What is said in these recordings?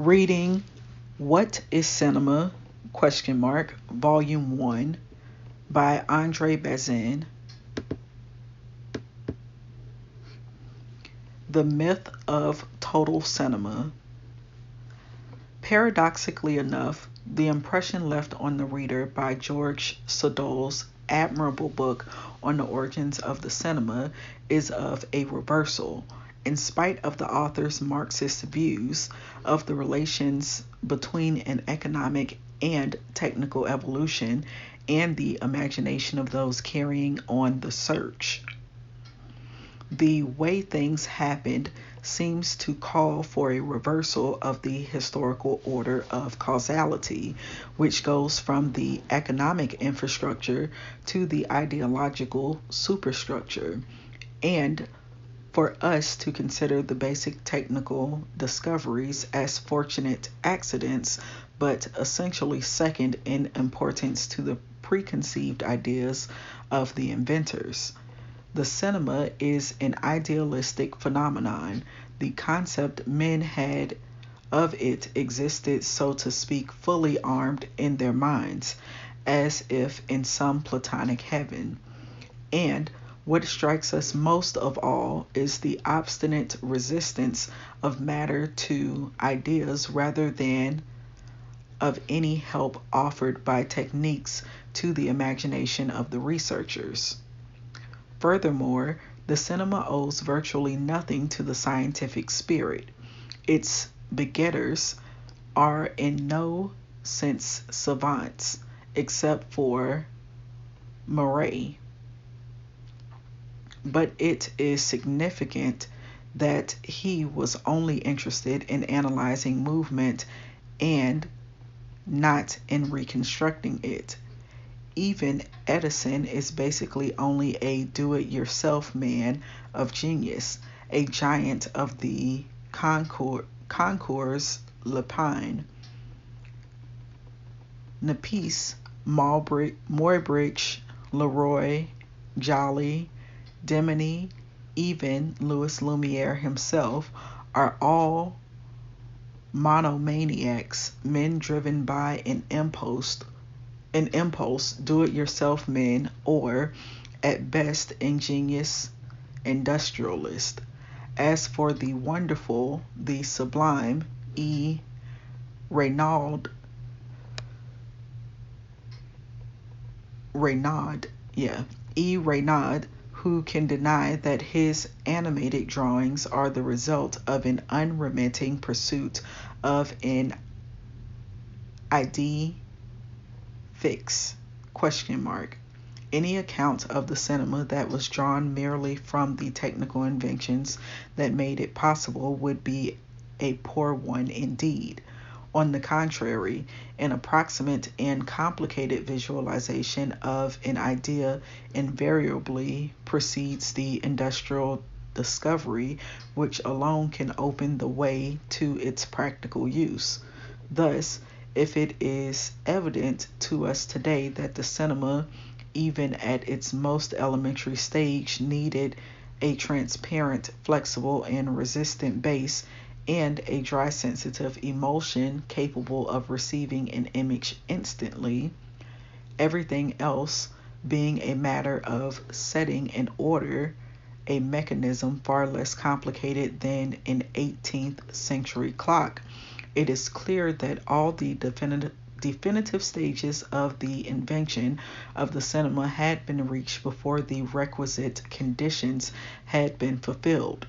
Reading What is Cinema? Volume 1 by Andre Bazin. The Myth of Total Cinema. Paradoxically enough, the impression left on the reader by George Sodol's admirable book on the origins of the cinema is of a reversal, in spite of the author's Marxist views of the relations between an economic and technical evolution and the imagination of those carrying on the search. The way things happened seems to call for a reversal of the historical order of causality, which goes from the economic infrastructure to the ideological superstructure, and for us to consider the basic technical discoveries as fortunate accidents, but essentially second in importance to the preconceived ideas of the inventors. The cinema is an idealistic phenomenon. The concept men had of it existed, so to speak, fully armed in their minds, as if in some Platonic heaven. And what strikes us most of all is the obstinate resistance of matter to ideas rather than of any help offered by techniques to the imagination of the researchers. Furthermore, the cinema owes virtually nothing to the scientific spirit. Its begetters are in no sense savants, except for Murray. But it is significant that he was only interested in analyzing movement and not in reconstructing it. Even Edison is basically only a do-it-yourself man of genius, a giant of the concours Lapine. Nepis, Muybridge, Leroy, Joly, Demeny, even Louis Lumiere himself, are all monomaniacs, men driven by an impulse, do-it-yourself men, or, at best, ingenious industrialists. As for the wonderful, the sublime, Reynaud, who can deny that his animated drawings are the result of an unremitting pursuit of an idée fixe? Any account of the cinema that was drawn merely from the technical inventions that made it possible would be a poor one indeed. On the contrary, an approximate and complicated visualization of an idea invariably precedes the industrial discovery, which alone can open the way to its practical use. Thus, if it is evident to us today that the cinema, even at its most elementary stage, needed a transparent, flexible, and resistant base, and a dry sensitive emulsion capable of receiving an image instantly, everything else being a matter of setting in order, a mechanism far less complicated than an 18th century clock, it is clear that all the definitive stages of the invention of the cinema had been reached before the requisite conditions had been fulfilled.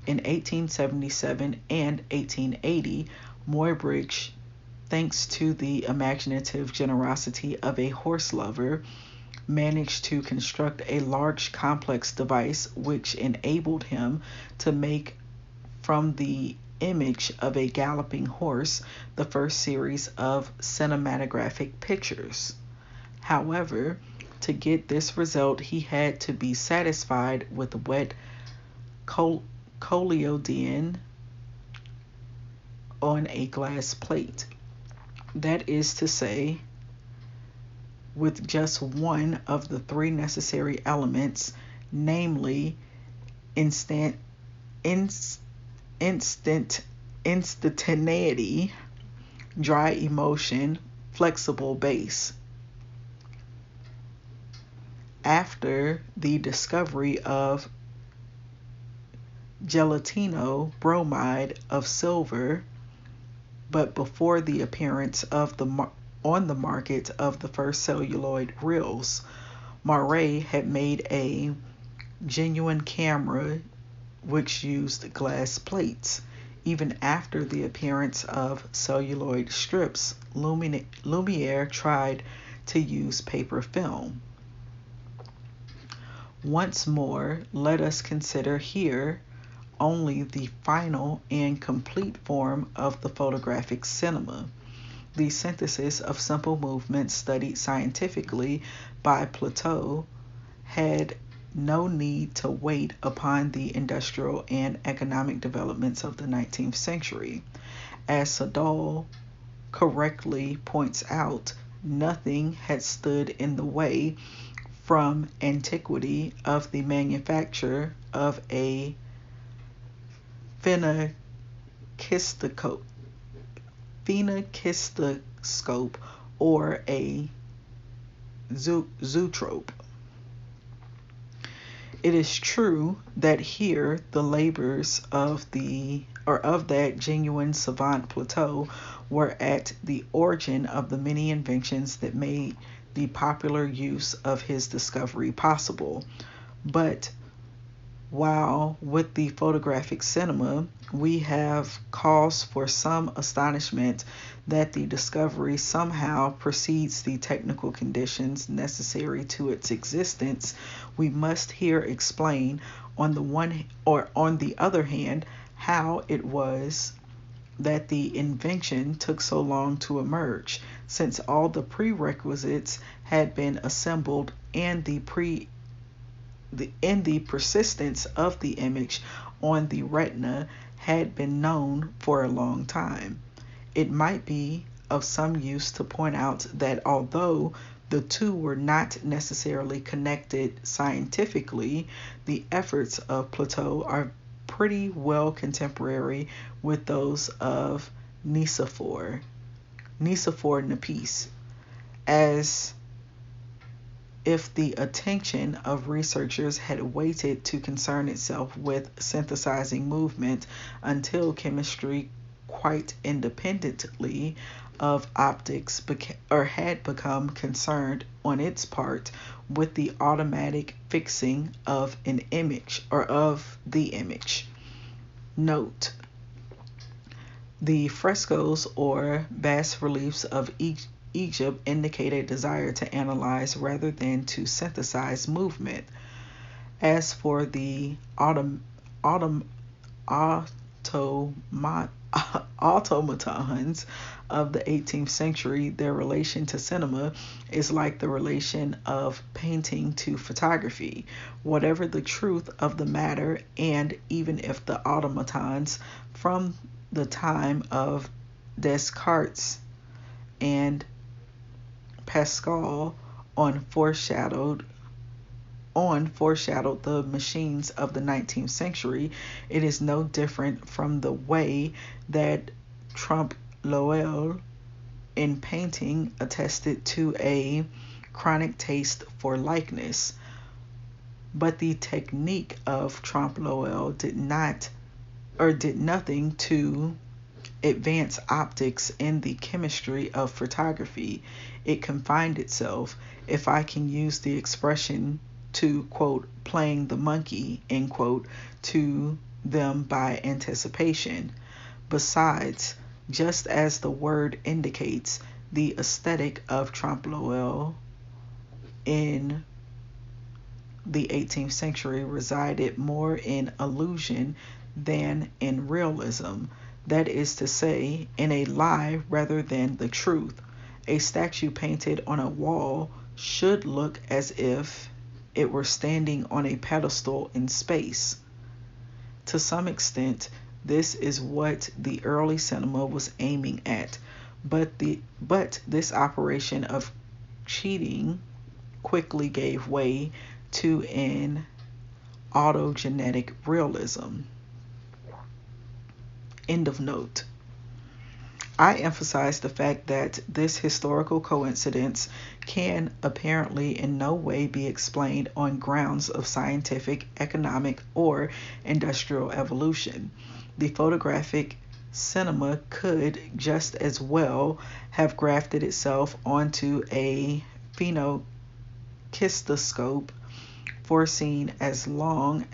In 1877 and 1880, Muybridge, thanks to the imaginative generosity of a horse lover, managed to construct a large complex device which enabled him to make from the image of a galloping horse the first series of cinematographic pictures. However, to get this result, he had to be satisfied with wet collodion on a glass plate. That is to say, with just one of the three necessary elements, namely instant instantaneity, dry emotion, flexible base. After the discovery of gelatino bromide of silver, but before the appearance of on the market of the first celluloid reels, Maury had made a genuine camera which used glass plates. Even after the appearance of celluloid strips, Lumiere tried to use paper film. Once more, let us consider here only the final and complete form of the photographic cinema. The synthesis of simple movements studied scientifically by Plateau had no need to wait upon the industrial and economic developments of the 19th century. As Sadal correctly points out, nothing had stood in the way from antiquity of the manufacture of a phenakistoscope or a zootrope. It is true that here the labors of that genuine savant Plateau were at the origin of the many inventions that made the popular use of his discovery possible. But while with the photographic cinema we have cause for some astonishment that the discovery somehow precedes the technical conditions necessary to its existence, we must here explain on the other hand how it was that the invention took so long to emerge, since all the prerequisites had been assembled and the persistence of the image on the retina had been known for a long time. It might be of some use to point out that although the two were not necessarily connected scientifically, the efforts of Plateau are pretty well contemporary with those of Nicephore Niepce, as if the attention of researchers had waited to concern itself with synthesizing movement until chemistry, quite independently of optics, had become concerned on its part with the automatic fixing of an image or of the image. Note: the frescoes or bas-reliefs of Egypt indicate a desire to analyze rather than to synthesize movement. As for the automatons of the 18th century, their relation to cinema is like the relation of painting to photography. Whatever the truth of the matter, and even if the automatons from the time of Descartes and Pascal foreshadowed the machines of the 19th century, it is no different from the way that Trompe l'oeil in painting attested to a chronic taste for likeness. But the technique of Trompe l'oeil did nothing to advance optics in the chemistry of photography. It confined itself, if I can use the expression, to, quote, playing the monkey, end quote, to them by anticipation. Besides, just as the word indicates, the aesthetic of Trompe l'oeil in the 18th century resided more in illusion than in realism, that is to say, in a lie rather than the truth. A statue painted on a wall should look as if it were standing on a pedestal in space. To some extent, this is what the early cinema was aiming at, but this operation of cheating quickly gave way to an autogenetic realism. End of note. I emphasize the fact that this historical coincidence can apparently in no way be explained on grounds of scientific, economic, or industrial evolution. The photographic cinema could just as well have grafted itself onto a phenokistoscope foreseen as long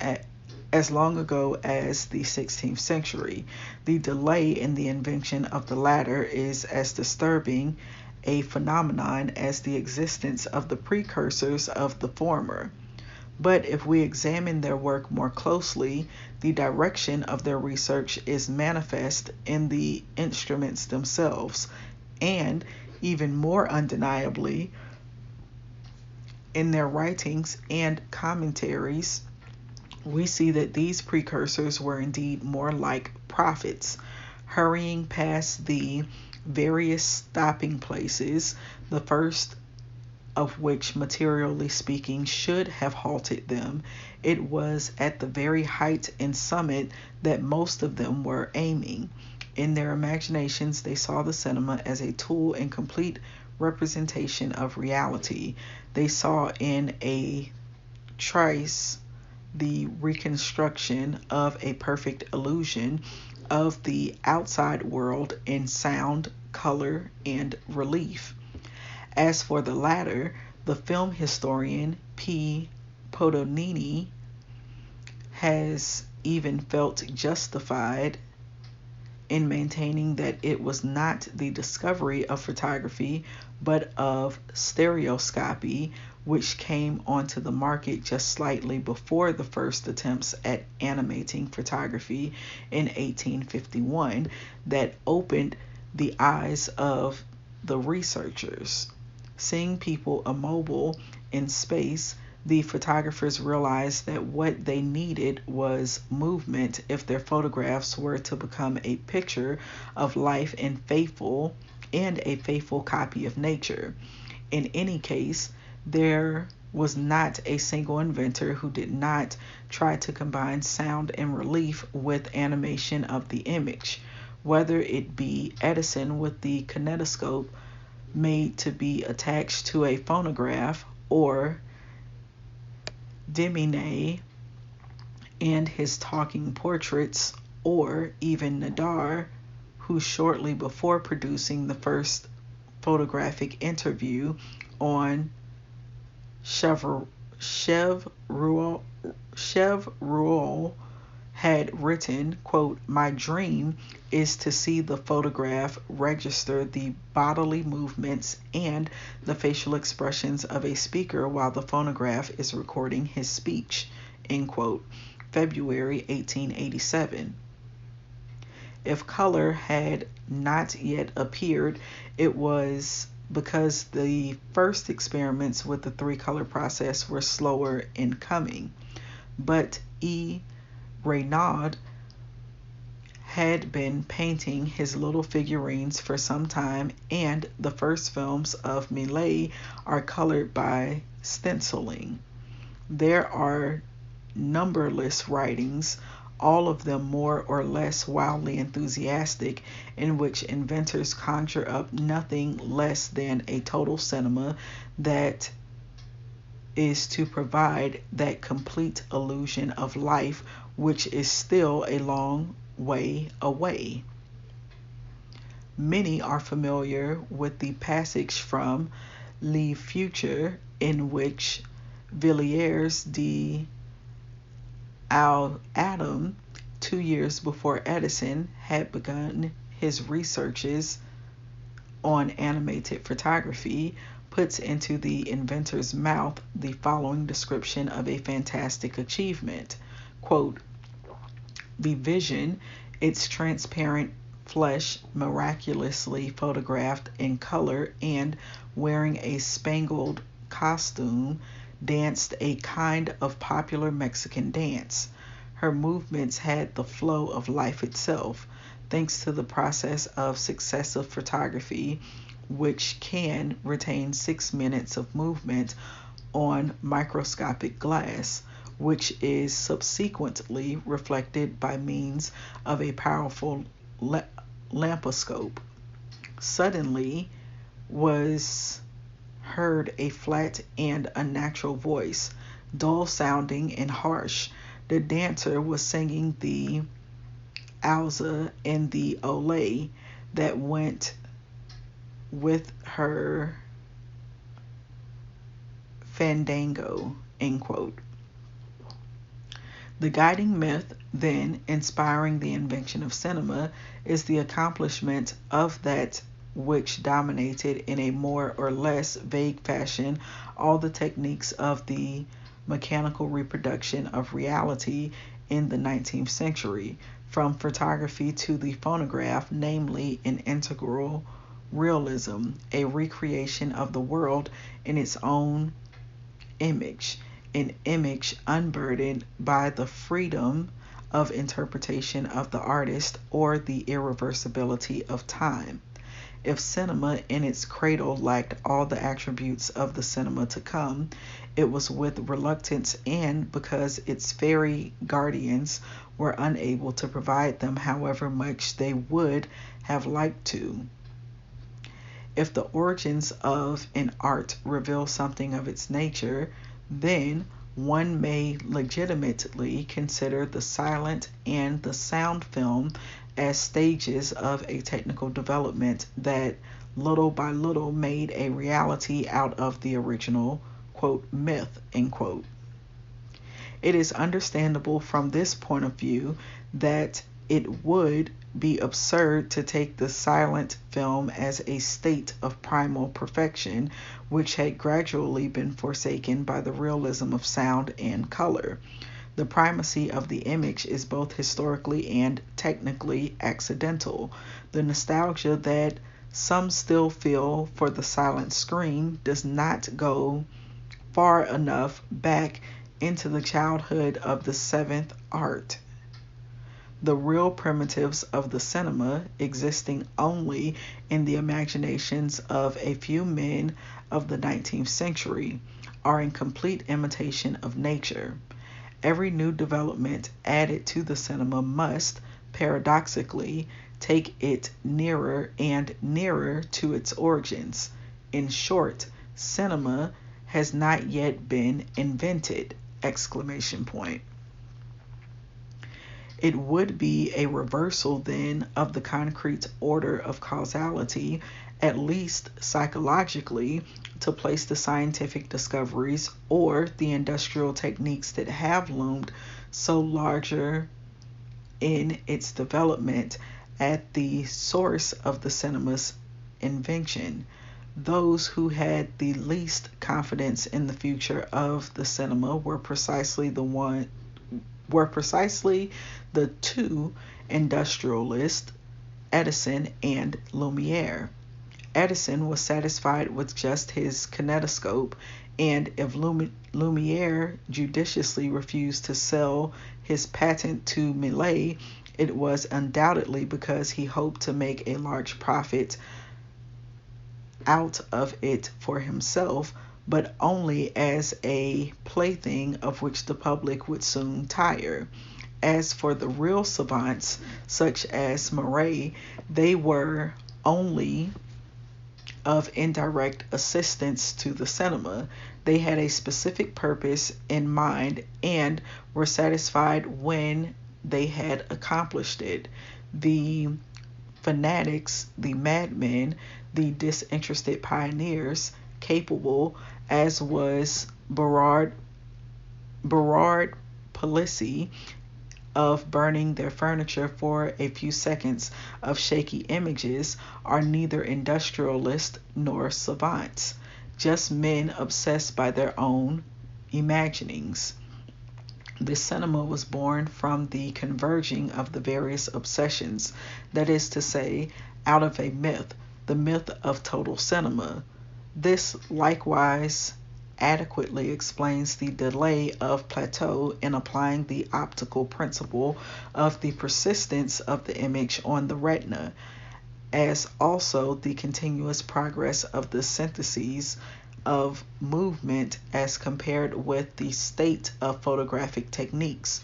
ago as the 16th century. The delay in the invention of the latter is as disturbing a phenomenon as the existence of the precursors of the former. But if we examine their work more closely, the direction of their research is manifest in the instruments themselves, and even more undeniably in their writings and commentaries. We see that these precursors were indeed more like prophets, hurrying past the various stopping places, the first of which, materially speaking, should have halted them. It was at the very height and summit that most of them were aiming. In their imaginations, they saw the cinema as a tool and complete representation of reality. They saw in a trice the reconstruction of a perfect illusion of the outside world in sound, color, and relief. As for the latter, the film historian P. Podolini has even felt justified in maintaining that it was not the discovery of photography but of stereoscopy, which came onto the market just slightly before the first attempts at animating photography in 1851, that opened the eyes of the researchers. Seeing people immobile in space, the photographers realized that what they needed was movement if their photographs were to become a picture of life and a faithful copy of nature. In any case, there was not a single inventor who did not try to combine sound and relief with animation of the image, whether it be Edison with the kinetoscope made to be attached to a phonograph, or Deminet and his talking portraits, or even Nadar, who shortly before producing the first photographic interview on Chevreul had written, quote, "My dream is to see the photograph register the bodily movements and the facial expressions of a speaker while the phonograph is recording his speech," end quote, February 1887. If color had not yet appeared, it was because the first experiments with the three-color process were slower in coming. But E. Reynaud had been painting his little figurines for some time, and the first films of Millet are colored by stenciling. There are numberless writings, all of them more or less wildly enthusiastic, in which inventors conjure up nothing less than a total cinema that is to provide that complete illusion of life which is still a long way away. Many are familiar with the passage from Le Futur in which Villiers de L'Adam, 2 years before Edison had begun his researches on animated photography, puts into the inventor's mouth the following description of a fantastic achievement. Quote, "The vision, its transparent flesh miraculously photographed in color and wearing a spangled costume, danced a kind of popular Mexican dance. Her movements had the flow of life itself, thanks to the process of successive photography, which can retain 6 minutes of movement on microscopic glass, which is subsequently reflected by means of a powerful lamposcope. Suddenly was heard a flat and unnatural voice, dull sounding and harsh. The dancer was singing the alza and the ole that went with her fandango, end quote. The guiding myth, then, inspiring the invention of cinema, is the accomplishment of that which dominated in a more or less vague fashion all the techniques of the mechanical reproduction of reality in the 19th century, from photography to the phonograph, namely an integral realism, a recreation of the world in its own image, an image unburdened by the freedom of interpretation of the artist or the irreversibility of time. If cinema in its cradle lacked all the attributes of the cinema to come, it was with reluctance and because its very guardians were unable to provide them however much they would have liked to. If the origins of an art reveal something of its nature, then one may legitimately consider the silent and the sound film as stages of a technical development that little by little made a reality out of the original, quote, myth, end quote. It is understandable from this point of view that it would be absurd to take the silent film as a state of primal perfection, which had gradually been forsaken by the realism of sound and color. The primacy of the image is both historically and technically accidental. The nostalgia that some still feel for the silent screen does not go far enough back into the childhood of the seventh art. The real primitives of the cinema, existing only in the imaginations of a few men of the 19th century, are in complete imitation of nature. Every new development added to the cinema must, paradoxically, take it nearer and nearer to its origins. In short, cinema has not yet been invented! Exclamation point. It would be a reversal then of the concrete order of causality, at least psychologically, to place the scientific discoveries or the industrial techniques that have loomed so larger in its development at the source of the cinema's invention. Those who had the least confidence in the future of the cinema were precisely the two industrialists, Edison and Lumiere. Edison was satisfied with just his kinetoscope, and if Lumiere judiciously refused to sell his patent to Millet, it was undoubtedly because he hoped to make a large profit out of it for himself, but only as a plaything of which the public would soon tire. As for the real savants, such as Marais, they were only of indirect assistance to the cinema. They had a specific purpose in mind and were satisfied when they had accomplished it. The fanatics, the madmen, the disinterested pioneers, capable, as was Berard Palissy, of burning their furniture for a few seconds of shaky images, are neither industrialists nor savants, just men obsessed by their own imaginings. The cinema was born from the converging of the various obsessions, that is to say, out of a myth, the myth of total cinema. This likewise adequately explains the delay of Plateau in applying the optical principle of the persistence of the image on the retina, as also the continuous progress of the syntheses of movement as compared with the state of photographic techniques.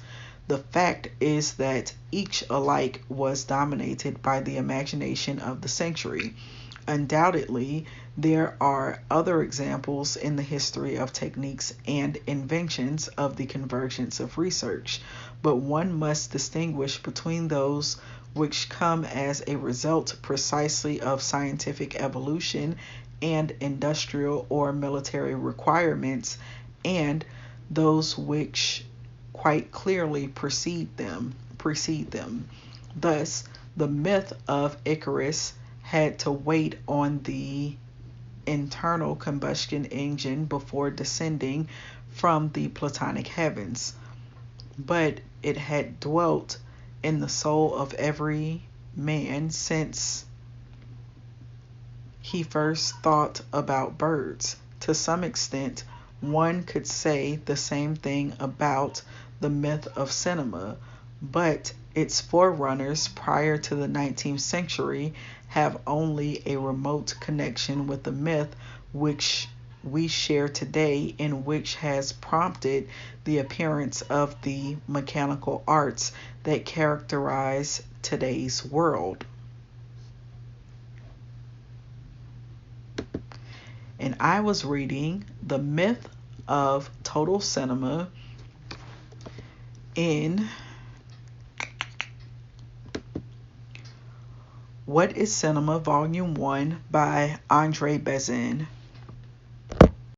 The fact is that each alike was dominated by the imagination of the century. Undoubtedly, there are other examples in the history of techniques and inventions of the convergence of research, but one must distinguish between those which come as a result precisely of scientific evolution and industrial or military requirements, and those which quite clearly precede them. Thus, the myth of Icarus had to wait on the internal combustion engine before descending from the Platonic heavens, but it had dwelt in the soul of every man since he first thought about birds. To some extent, one could say the same thing about the myth of cinema, but its forerunners prior to the 19th century have only a remote connection with the myth which we share today, and which has prompted the appearance of the mechanical arts that characterize today's world. And I was reading The Myth of Total Cinema in What is Cinema, Volume 1 by Andre Bazin.